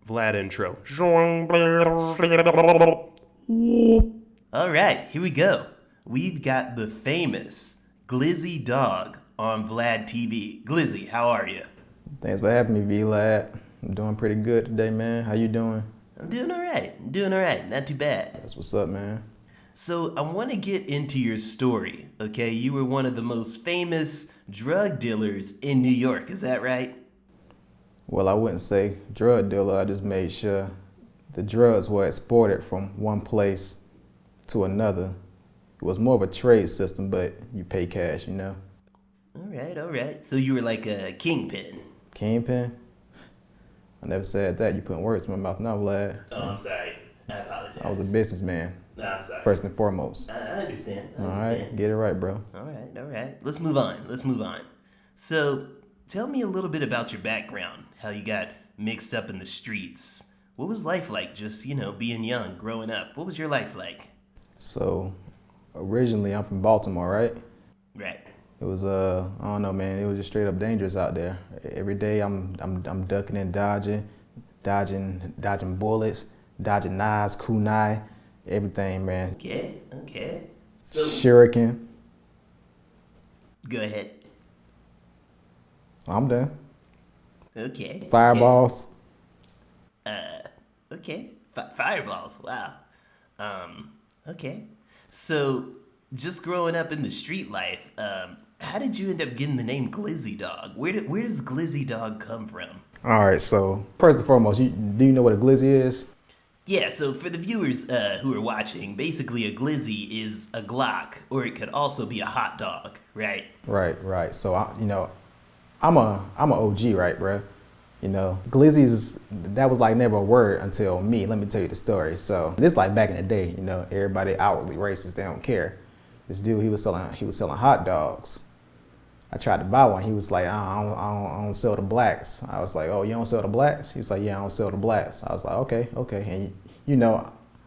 Vlad intro. All right, here we go. We've got the famous Glizzy Dog on Vlad TV. Glizzy, how are you? Thanks for having me, Vlad. I'm doing pretty good today, man. How you doing? I'm doing all right. Not too bad. That's what's up, man. So I want to get into your story, okay? You were one of the most famous drug dealers in New York, is that right? Well, I wouldn't say drug dealer. I just made sure the drugs were exported from one place to another. It was more of a trade system, but you pay cash, you know? All right. So you were like a kingpin. Kingpin? I never said that. You putting words in my mouth now, Vlad. Oh, I'm sorry. I apologize. I was a businessman, No, I'm sorry. first and foremost. I understand. All right, get it right, bro. All right. Let's move on. So, tell me a little bit about your background, how you got mixed up in the streets. What was life like just, being young, growing up? What was your life like? So, originally I'm from Baltimore, right? Right. It was I don't know, man. It was just straight up dangerous out there. Every day I'm ducking and dodging bullets, dodging knives, kunai, everything, man. Okay. So, Shuriken. go ahead. I'm done. Okay. Fireballs. Okay. Fireballs. Wow. Okay. So, just growing up in the street life, how did you end up getting the name Glizzy Dog? Where does Glizzy Dog come from? All right. So first and foremost, do you know what a glizzy is? Yeah, so for the viewers who are watching, basically a glizzy is a Glock, or it could also be a hot dog, right? Right. So I'm a OG, right, bro? Glizzies, that was like never a word until me. Let me tell you the story. So this like back in the day, everybody outwardly racist, they don't care. This dude, he was selling hot dogs. I tried to buy one. He was like, I don't sell to blacks. I was like, oh, you don't sell to blacks? He was like, yeah, I don't sell to blacks. I was like, okay. And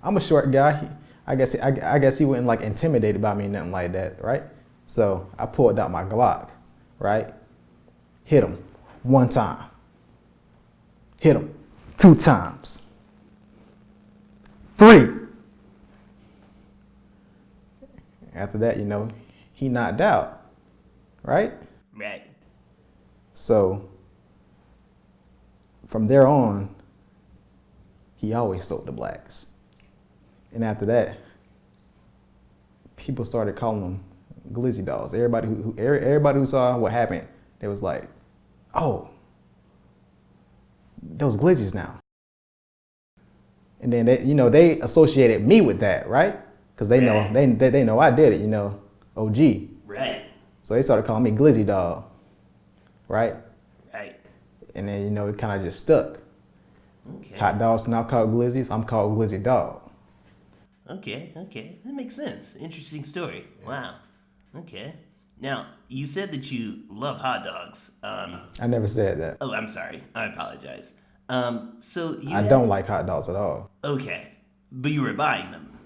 I'm a short guy. I guess he wasn't like intimidated by me, nothing like that, right? So I pulled out my Glock, right? Hit him one time. Hit him 2 times. 3. After that, he knocked out. Right? Right. So from there on, he always sold to blacks. And after that, people started calling him Glizzy Dogs. Everybody who saw what happened, they was like, oh, those Glizzies now. And then they associated me with that, right? Because they know they know I did it, OG. Right. So they started calling me Glizzy Dog, right? Right. And then, it kind of just stuck. Okay. Hot dogs now called Glizzies. I'm called Glizzy Dog. Okay. That makes sense. Interesting story. Wow. Okay. Now, you said that you love hot dogs. I never said that. Oh, I'm sorry. I apologize. I don't like hot dogs at all. Okay. But you were buying them.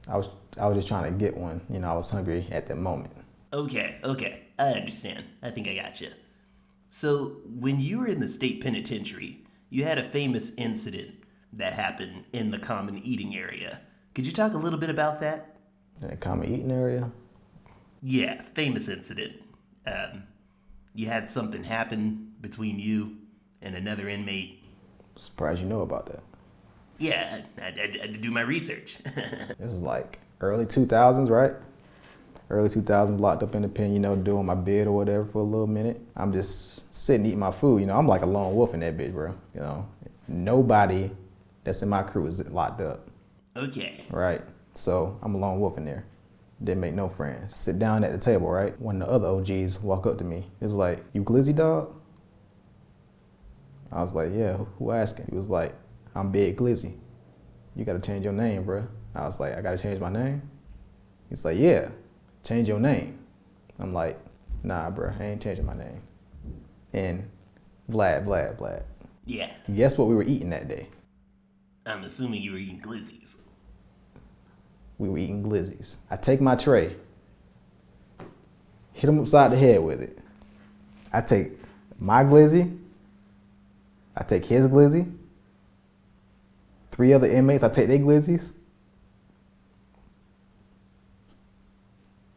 I was just trying to get one. I was hungry at that moment. Okay. I understand. I think I got you. So, when you were in the state penitentiary, you had a famous incident that happened in the common eating area. Could you talk a little bit about that? In a common eating area? Yeah, famous incident. You had something happen between you and another inmate. Surprised you know about that. Yeah, I had to do my research. This is like early 2000s, right? Early 2000s, locked up in the pen, doing my bid or whatever for a little minute. I'm just sitting eating my food. I'm like a lone wolf in that bitch, bro. Nobody that's in my crew is locked up. Okay. Right? So I'm a lone wolf in there. Didn't make no friends. Sit down at the table, right? One of the other OGs walk up to me. It was like, you Glizzy Dog? I was like, yeah, who asking? He was like, I'm Big Glizzy. You gotta change your name, bro. I was like, I gotta change my name? He's like, yeah. Change your name. I'm like, nah, bro, I ain't changing my name. And Vlad. Yeah. Guess what we were eating that day? I'm assuming you were eating glizzies. We were eating glizzies. I take my tray, hit him upside the head with it. I take my glizzy, I take his glizzy, 3 other inmates, I take their glizzies.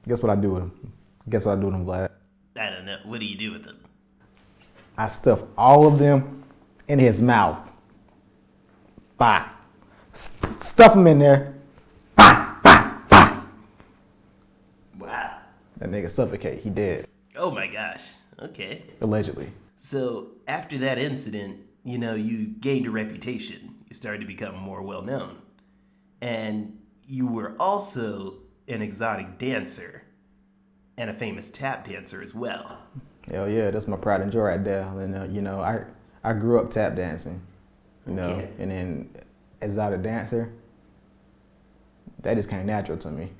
Guess what I do with them? Guess what I do with them, Vlad? I don't know. What do you do with them? I stuff all of them in his mouth. Bye. Stuff them in there. Bye, bye, bye. Wow. That nigga suffocate. He dead. Oh my gosh. Okay. Allegedly. So after that incident, you know, you gained a reputation. You started to become more well known. And you were also an exotic dancer and a famous tap dancer as well. Hell yeah, that's my pride and joy right there. And you know, I grew up tap dancing, you know, Okay. and then exotic dancer, that just came natural to me.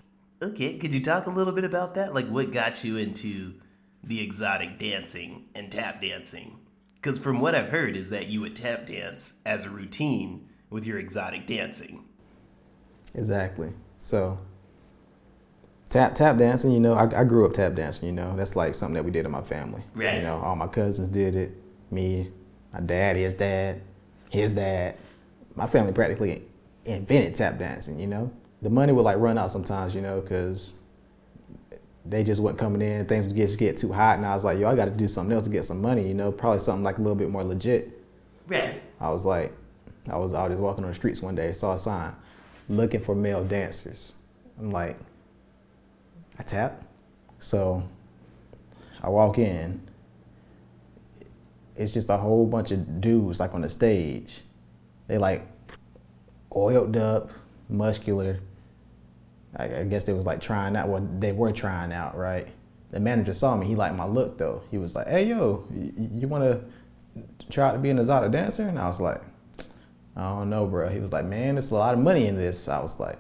Okay, could you talk a little bit about that? Like what got you into the exotic dancing and tap dancing? Because from what I've heard is that you would tap dance as a routine with your exotic dancing. Exactly. So tap dancing, you know, I grew up tap dancing, you know, that's like something that we did in my family. Right. You know, all my cousins did it, me, my dad, his dad. My family practically invented tap dancing, you know. The money would like run out sometimes, you know, because they just wasn't coming in, things would just get too hot, and I was like, yo, I got to do something else to get some money, you know, probably something like a little bit more legit. Right. I was just walking on the streets one day, saw a sign, looking for male dancers. I'm like, I tap. So I walk in, it's just a whole bunch of dudes like on the stage. They like oiled up, muscular. I guess they was like trying out, well, they were trying out, right? The manager saw me, he liked my look though. He was like, hey yo, you wanna try out to be an exotic dancer? And I was like, I don't know, bro. He was like, man, there's a lot of money in this. I was like,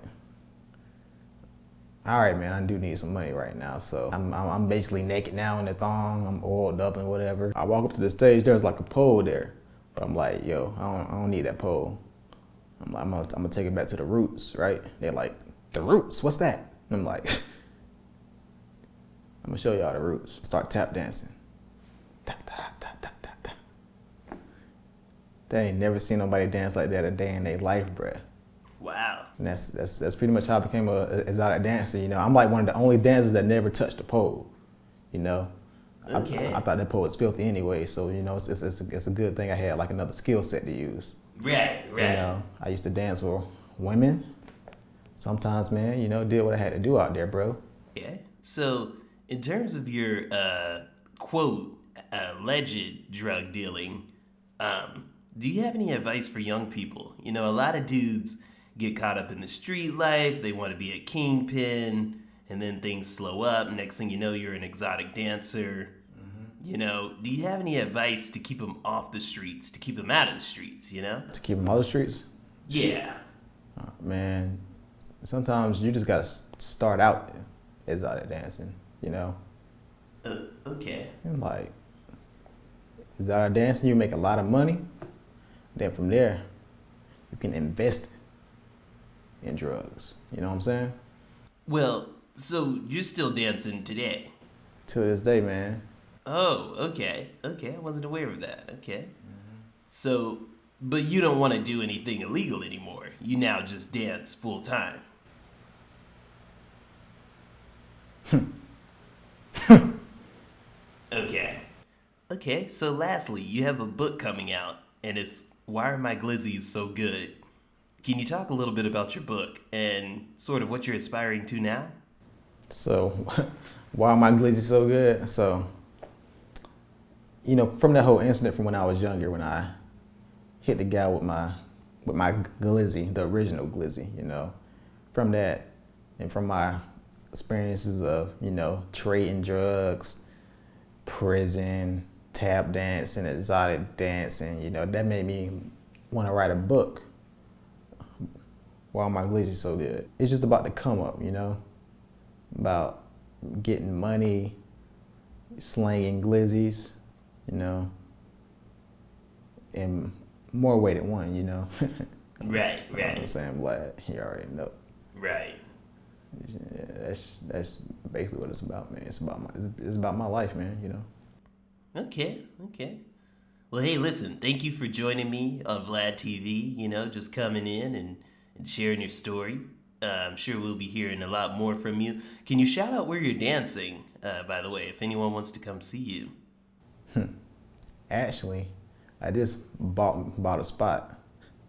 all right, man, I do need some money right now. So I'm basically naked now in the thong, I'm oiled up and whatever. I walk up to the stage, there's like a pole there. But I'm like, yo, I don't need that pole. I'm like, I'm gonna take it back to the roots, right? They're like, the roots, what's that? And I'm like, I'm gonna show y'all the roots. Start tap dancing. Tap, tap, tap, tap, tap, tap. They ain't never seen nobody dance like that a day in their life, bruh. Wow. And that's pretty much how I became an exotic dancer, you know. I'm like one of the only dancers that never touched the pole, you know. Okay. I thought that pole was filthy anyway, so, you know, it's a good thing I had like another skill set to use. Right. You know, I used to dance for women. Sometimes, man, you know, did what I had to do out there, bro. Okay. So, in terms of your quote alleged drug dealing, do you have any advice for young people? You know, a lot of dudes get caught up in the street life. They want to be a kingpin, and then things slow up. Next thing you know, you're an exotic dancer. Mm-hmm. You know, do you have any advice to keep them off the streets, to keep them out of the streets? You know, To keep them out of the streets? yeah. Man, sometimes you just gotta start out exotic dancing, you know. Okay. And like exotic dancing, you make a lot of money. Then from there, you can invest in drugs. You know what I'm saying? Well, so you're still dancing today? To this day, man. Oh, okay. Okay, I wasn't aware of that. Okay. Mm-hmm. So, but you don't want to do anything illegal anymore. You now just dance full time. Okay. Okay, so lastly, you have a book coming out, and it's Why Are My Glizzies So Good? Can you talk a little bit about your book and sort of what you're aspiring to now? So, why are my glizzies so good? So, you know, from that whole incident from when I was younger, when I hit the guy with my glizzy, the original glizzy, you know, from that and from my experiences of, you know, trading drugs, prison, tap dancing, exotic dancing, you know, that made me want to write a book. Why are my glizzies so good? It's just about the come up, you know, about getting money, slanging glizzies, you know, in more way than one, you know. Right, You know what I'm saying? Vlad, you already know. right. Yeah, that's basically what it's about, man. It's about my life, man, you know. Okay, okay. Well, hey, listen, thank you for joining me on Vlad TV, just coming in and sharing your story. I'm sure we'll be hearing a lot more from you. Can you shout out where you're dancing, by the way, if anyone wants to come see you? Actually, I just bought a spot,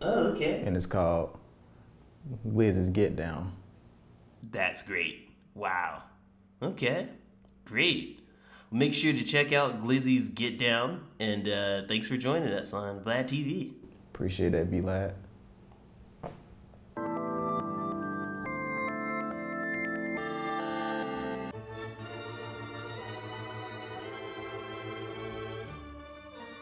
Oh, okay. and it's called Glizzy's Get Down. That's great. Wow. Okay, great. Make sure to check out Glizzy's Get Down, and thanks for joining us on Vlad TV. Appreciate that, B-Lad.